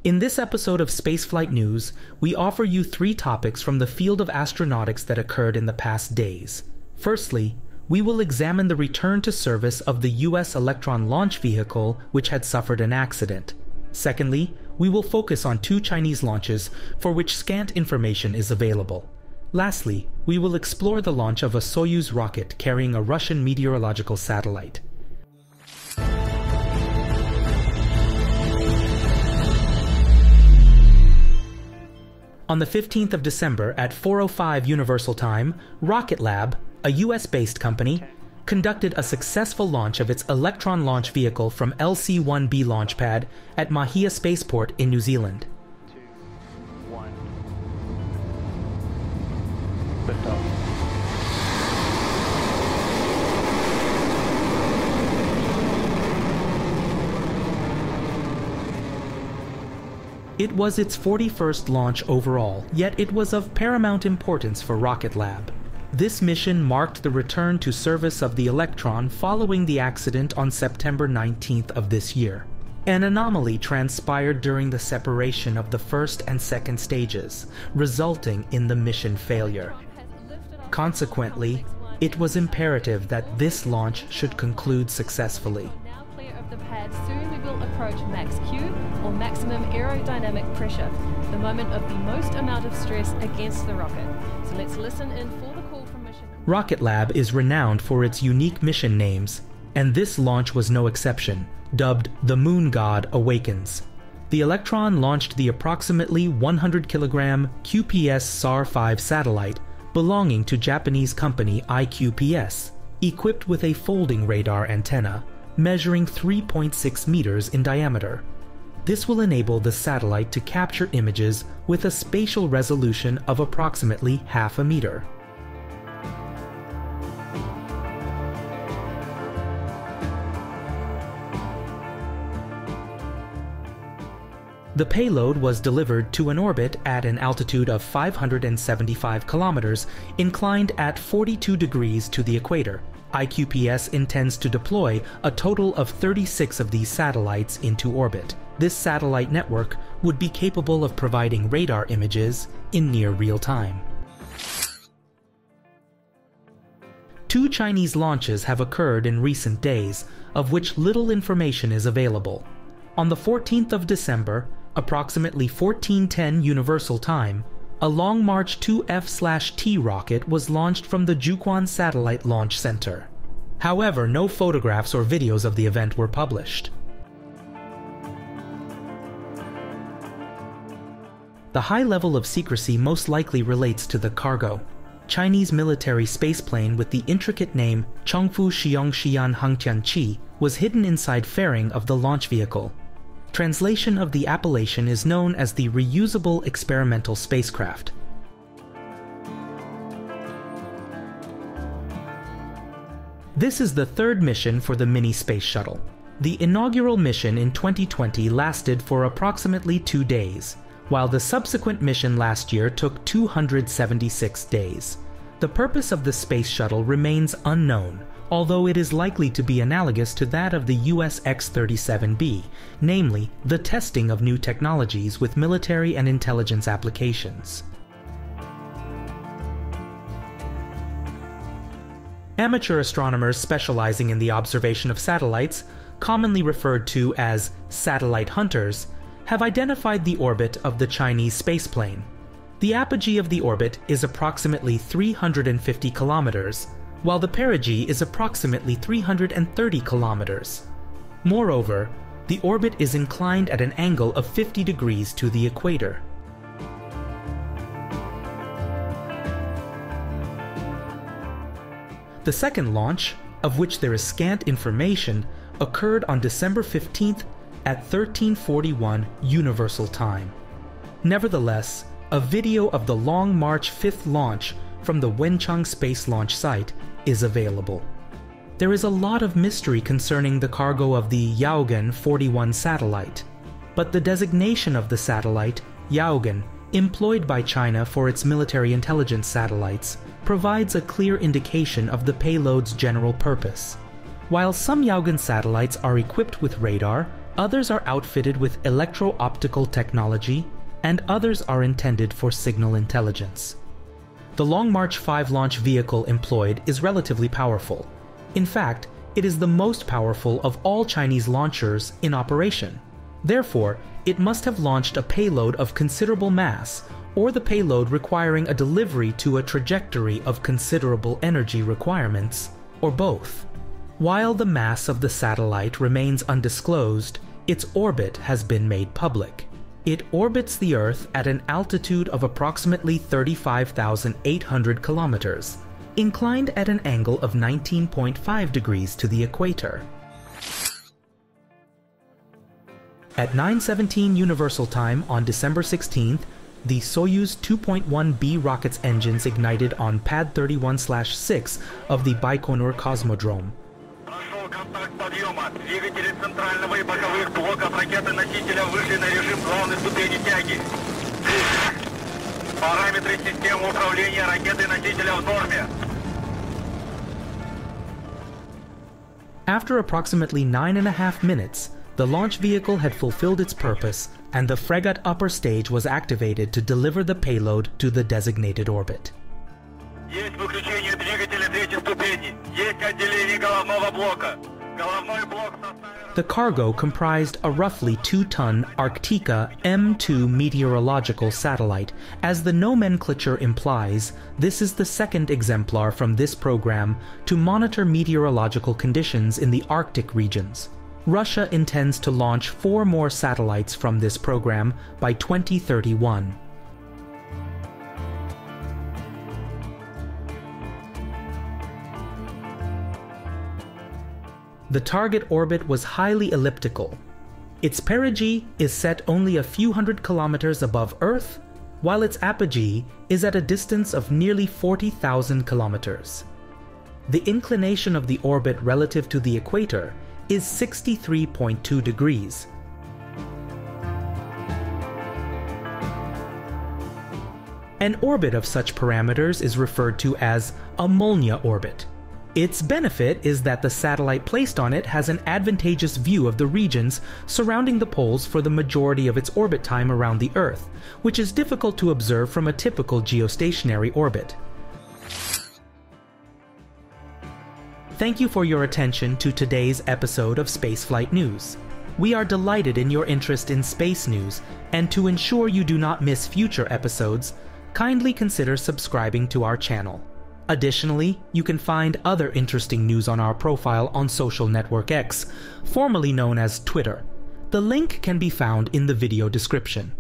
In this episode of Spaceflight News, we offer you 3 topics from the field of astronautics that occurred in the past days. Firstly, we will examine the return to service of the US Electron launch vehicle, which had suffered an accident. Secondly, we will focus on 2 Chinese launches for which scant information is available. Lastly, we will explore the launch of a Soyuz rocket carrying a Russian meteorological satellite. On the 15th of December at 4:05 Universal Time, Rocket Lab, a US-based company, conducted a successful launch of its Electron launch vehicle from LC-1B launch pad at Mahia Spaceport in New Zealand. 2, 1. Liftoff. It was its 41st launch overall, yet it was of paramount importance for Rocket Lab. This mission marked the return to service of the Electron following the accident on September 19th of this year. An anomaly transpired during the separation of the first and second stages, resulting in the mission failure. Consequently, it was imperative that this launch should conclude successfully. The pad, soon we will approach max Q, or maximum aerodynamic pressure, the moment of the most amount of stress against the rocket. So let's listen in for the call from mission. Rocket Lab is renowned for its unique mission names, and this launch was no exception, dubbed the Moon God Awakens. The Electron launched the approximately 100-kilogram QPS-SAR-5 satellite belonging to Japanese company IQPS, equipped with a folding radar antenna measuring 3.6 meters in diameter. This will enable the satellite to capture images with a spatial resolution of approximately half a meter. The payload was delivered to an orbit at an altitude of 575 kilometers, inclined at 42 degrees to the equator. IQPS intends to deploy a total of 36 of these satellites into orbit. This satellite network would be capable of providing radar images in near real time. 2 Chinese launches have occurred in recent days, of which little information is available. On the 14th of December, approximately 14:10 Universal Time, a Long March 2F/T rocket was launched from the Jiuquan Satellite Launch Center. However, no photographs or videos of the event were published. The high level of secrecy most likely relates to the cargo. Chinese military spaceplane with the intricate name Chongfu Xiongxian Hangtianqi was hidden inside fairing of the launch vehicle. Translation of the appellation is known as the Reusable Experimental Spacecraft. This is the 3rd mission for the mini space shuttle. The inaugural mission in 2020 lasted for approximately 2 days, while the subsequent mission last year took 276 days. The purpose of the space shuttle remains unknown, although it is likely to be analogous to that of the US X-37B, namely, the testing of new technologies with military and intelligence applications. Amateur astronomers specializing in the observation of satellites, commonly referred to as satellite hunters, have identified the orbit of the Chinese spaceplane. The apogee of the orbit is approximately 350 kilometers, while the perigee is approximately 330 kilometers. Moreover, the orbit is inclined at an angle of 50 degrees to the equator. The second launch, of which there is scant information, occurred on December 15th at 13:41 Universal Time. Nevertheless, a video of the Long March 5th launch from the Wenchang Space Launch Site is available. There is a lot of mystery concerning the cargo of the Yaogan 41 satellite, but the designation of the satellite, Yaogan, employed by China for its military intelligence satellites, provides a clear indication of the payload's general purpose. While some Yaogan satellites are equipped with radar, others are outfitted with electro-optical technology, and others are intended for signal intelligence. The Long March 5 launch vehicle employed is relatively powerful. In fact, it is the most powerful of all Chinese launchers in operation. Therefore, it must have launched a payload of considerable mass, or the payload requiring a delivery to a trajectory of considerable energy requirements, or both. While the mass of the satellite remains undisclosed, its orbit has been made public. It orbits the Earth at an altitude of approximately 35,800 kilometers, inclined at an angle of 19.5 degrees to the equator. At 9:17 Universal Time on December 16th, the Soyuz 2.1B rocket's engines ignited on pad 31/6 of the Baikonur Cosmodrome. Прошел контакт подъема. Двигатели центрального и боковых блоков ракеты-носителя вышли на режим главной ступени тяги. Параметры системы управления ракетой-носителя в норме. After approximately 9.5 minutes, the launch vehicle had fulfilled its purpose, and the Fregat upper stage was activated to deliver the payload to the designated orbit. Есть выключение двигателя третьей ступени. Есть отделение головного блока. Головной блок составлен... The cargo comprised a roughly 2-ton Arctica M2 meteorological satellite. As the nomenclature implies, this is the second exemplar from this program to monitor meteorological conditions in the Arctic regions. Russia intends to launch 4 more satellites from this program by 2031. The target orbit was highly elliptical. Its perigee is set only a few hundred kilometers above Earth, while its apogee is at a distance of nearly 40,000 kilometers. The inclination of the orbit relative to the equator is 63.2 degrees. An orbit of such parameters is referred to as a Molniya orbit. Its benefit is that the satellite placed on it has an advantageous view of the regions surrounding the poles for the majority of its orbit time around the Earth, which is difficult to observe from a typical geostationary orbit. Thank you for your attention to today's episode of Spaceflight News. We are delighted in your interest in space news, and to ensure you do not miss future episodes, kindly consider subscribing to our channel. Additionally, you can find other interesting news on our profile on social network X, formerly known as Twitter. The link can be found in the video description.